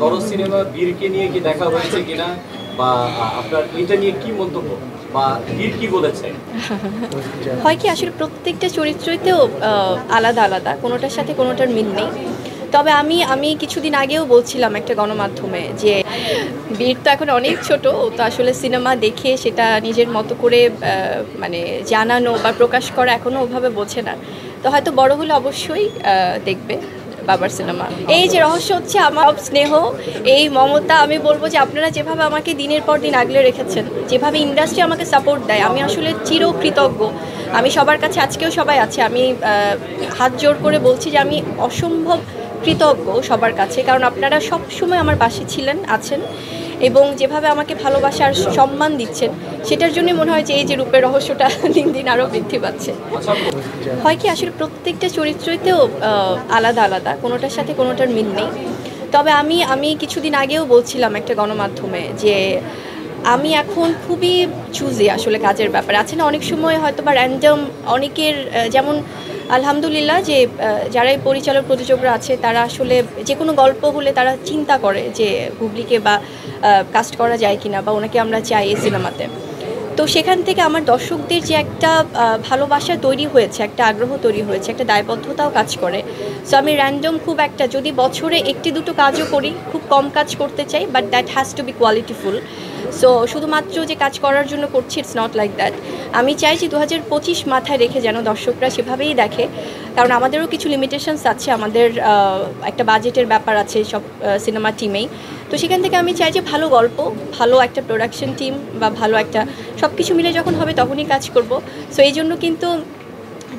দরজ cinema বীরকে নিয়ে কি দেখা হয়েছে কিনা বা আপনার এটা নিয়ে কি মন্তব্য বা বীর কি বলেছে? হয় কি আসলে প্রত্যেকটা চরিত্রইতেও আলাদা আলাদা, কোনোটার সাথে কোনোটার মিল নেই। তবে আমি কিছুদিন আগেও বলছিলাম একটা গণমাধ্যমে যে বীর তো এখন অনেক ছোট, ও তো আসলে সিনেমা দেখে সেটা নিজের মতো করে মানে জানানো বা প্রকাশ করা এখনও ওভাবে বোঝে না। তো হয়তো বড় হলে অবশ্যই দেখবে বাবার সিনেমা। এই যে রহস্য হচ্ছে আমার স্নেহ, এই মমতা, আমি বলবো যে আপনারা যেভাবে আমাকে দিনের পর দিন আগলে রেখেছেন, যেভাবে ইন্ডাস্ট্রি আমাকে সাপোর্ট দেয়, আমি আসলে চিরকৃতজ্ঞ। আমি সবার কাছে, আজকেও সবাই আছে, আমি হাত জোড় করে বলছি যে আমি অসম্ভব কৃতজ্ঞ সবার কাছে, কারণ আপনারা সব সময় আমার পাশে ছিলেন, আছেন, এবং যেভাবে আমাকে ভালোবাসার সম্মান দিচ্ছেন, সেটার জন্য মনে হয় যে এই যে রূপের রহস্যটা দিন দিন আরও বৃদ্ধি পাচ্ছে। হয় কি আসলে প্রত্যেকটা চরিত্রইতেও আলাদা আলাদা, কোনোটার সাথে কোনোটার মিল নেই। তবে আমি কিছুদিন আগেও বলছিলাম একটা গণমাধ্যমে যে আমি এখন খুবই চুজি আসলে কাজের ব্যাপারে। আছে না অনেক সময় হয়তো বা র্যান্ডম অনেকের, যেমন আলহামদুলিল্লাহ যে যারা এই পরিচালক প্রযোজকরা আছে তারা আসলে যে কোনো গল্প হলে তারা চিন্তা করে যে বুবলিকে বা কাস্ট করা যায় কিনা, বা ওনাকে আমরা চাই এই সিনেমাতে। তো সেখান থেকে আমার দর্শকদের যে একটা ভালোবাসা তৈরি হয়েছে, একটা আগ্রহ তৈরি হয়েছে, একটা দায়বদ্ধতাও কাজ করে। সো আমি র্যান্ডম খুব একটা, যদি বছরে একটি দুটো কাজও করি, খুব কম কাজ করতে চাই, but that has to B qualityful. So শুধুমাত্র যে কাজ করার জন্য করছি, ইটস নট লাইক দ্যাট। আমি চাই যে 2025 মাথায় রেখে যেন দর্শকরা সেভাবেই দেখে, কারণ আমাদেরও কিছু লিমিটেশনস আছে, আমাদের একটা বাজেটের ব্যাপার আছে সব সিনেমা টিমেই। তো সেখান থেকে আমি চাই যে ভালো গল্প, ভালো একটা প্রোডাকশন টিম বা ভালো একটা সব কিছু মিলে যখন হবে তখনই কাজ করব। সো এই জন্য কিন্তু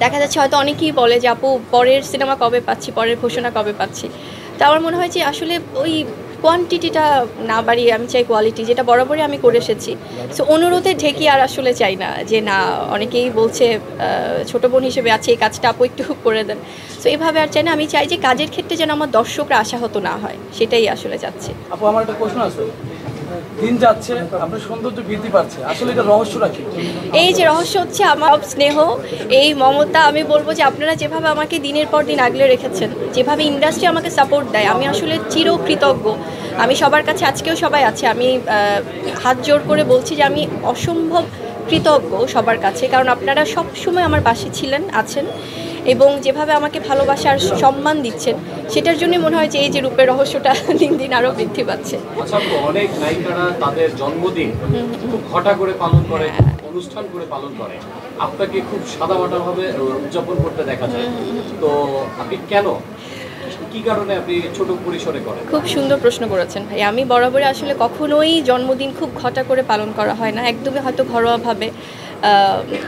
দেখা যাচ্ছে হয়তো অনেকেই বলে যে আপু পরের সিনেমা কবে পাচ্ছি, পরের ঘোষণা কবে পাচ্ছি। তো আমার মনে হয় যে আসলে ওই কোয়ান্টিটিটা না বাড়িয়ে আমি চাই কোয়ালিটি, যেটা বরাবরই আমি করে এসেছি। সো অনুরোধে ঢেকে আর আসলে চাই না যে না, অনেকেই বলছে ছোটো বোন হিসেবে আছে এই কাজটা আপু একটু করে দেন। সো এইভাবে আর চাই না, আমি চাই যে কাজের ক্ষেত্রে যেন আমার দর্শকরা আশাহত না হয়, সেটাই আসলে চাচ্ছি। আপু আমার একটা প্রশ্ন আছে, দিন যাচ্ছে আপনার সৌন্দর্য বৃদ্ধি পাচ্ছে, আসলে এটা রহস্যটা কি? এই যে রহস্য হচ্ছে আমার স্নেহ, এই মমতা, আমি বলবো যে আপনারা যেভাবে আমাকে দিনের পর দিন আগলে রেখেছেন, যেভাবে ইন্ডাস্ট্রি আমাকে সাপোর্ট দেয়, আমি আসলে চিরকৃতজ্ঞ। আমি সবার কাছে, আজকেও সবাই আছে, আমি হাত জোড় করে বলছি যে আমি অসম্ভব কৃতজ্ঞ সবার কাছে, কারণ আপনারা সব সময় আমার পাশে ছিলেন, আছেন, এবং যেভাবে আমাকে ভালোবাসার সম্মান দিচ্ছেন, সেটার জন্য মনে হয় যে এই যে রূপের রহস্যটা দিন দিন আরও বৃদ্ধি পাচ্ছে। আচ্ছা, অনেক নায়িকারা তাদের জন্মদিন খুব ঘটা করে পালন করে, অনুষ্ঠান করে পালন করে, আপনাকে খুব সাদামাটা ভাবে উদযাপন করতে দেখা যায়। তো আপনি কেন, কি কারণে আপনি ছোট পরিসরে করেন? খুব সুন্দর প্রশ্ন করেছেন ভাই। আমি বরাবরই আসলে কখনোই জন্মদিন খুব ঘটা করে পালন করা হয় না, একদমই হয়তো ঘরোয়াভাবে,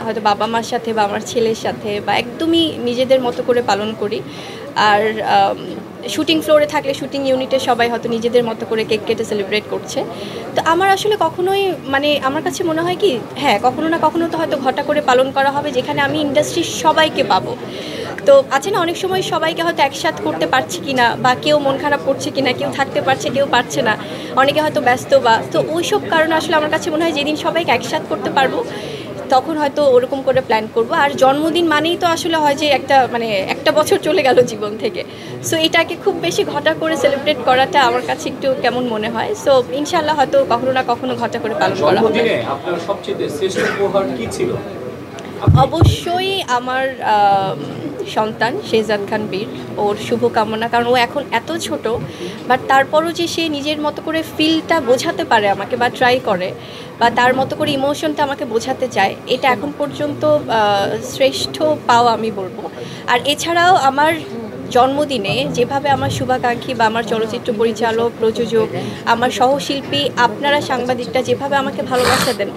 হয়তো বাবা মার সাথে বা আমার ছেলের সাথে, বা একদমই নিজেদের মতো করে পালন করি। আর শুটিং ফ্লোরে থাকলে শুটিং ইউনিটে সবাই হয়তো নিজেদের মতো করে কেক কেটে সেলিব্রেট করছে। তো আমার আসলে কখনোই, মানে আমার কাছে মনে হয় কি, হ্যাঁ কখনো না কখনো তো হয়তো ঘটা করে পালন করা হবে, যেখানে আমি ইন্ডাস্ট্রির সবাইকে পাবো। তো আছে না অনেক সময় সবাইকে হয়তো একসাথ করতে পারছি কিনা, বা কেউ মন খারাপ করছে কিনা, কেউ থাকতে পারছে কেউ পারছে না, অনেকে হয়তো ব্যস্ত, বা তো ওই সব কারণে আসলে আমার কাছে মনে হয় যেদিন সবাইকে একসাথ করতে পারবো তখন হয়তো ওরকম করে প্ল্যান করব। আর জন্মদিন মানেই তো আসলে হয় যে একটা বছর চলে গেল জীবন থেকে। সো এটাকে খুব বেশি ঘটা করে সেলিব্রেট করাটা আমার কাছে একটু কেমন মনে হয়। সো ইনশাআল্লাহ হয়তো কখনো না কখনো ঘটা করে পালন করা হবে। জন্মদিনে আপনার সবচেয়ে শ্রেষ্ঠ উপহার কি ছিল? অবশ্যই আমার সন্তান শেহজাদ খান বীর, ওর শুভকামনা, কারণ ও এখন এত ছোট, বাট তারপরও যে সে নিজের মতো করে ফিলটা বোঝাতে পারে আমাকে, বা ট্রাই করে, বা তার মতো করে ইমোশনটা আমাকে বোঝাতে চায়, এটা এখন পর্যন্ত শ্রেষ্ঠ পাওয়া আমি বলবো। আর এছাড়াও আমার জন্মদিনে যেভাবে আমার শুভাকাঙ্ক্ষী বা আমার চলচ্চিত্র পরিচালক, প্রযোজক, আমার সহশিল্পী, আপনারা সাংবাদিকরা যেভাবে আমাকে ভালোবাসা দেন,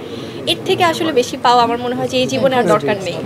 এর থেকে আসলে বেশি পাওয়া আমার মনে হয় যে এই জীবনে আর দরকার নেই।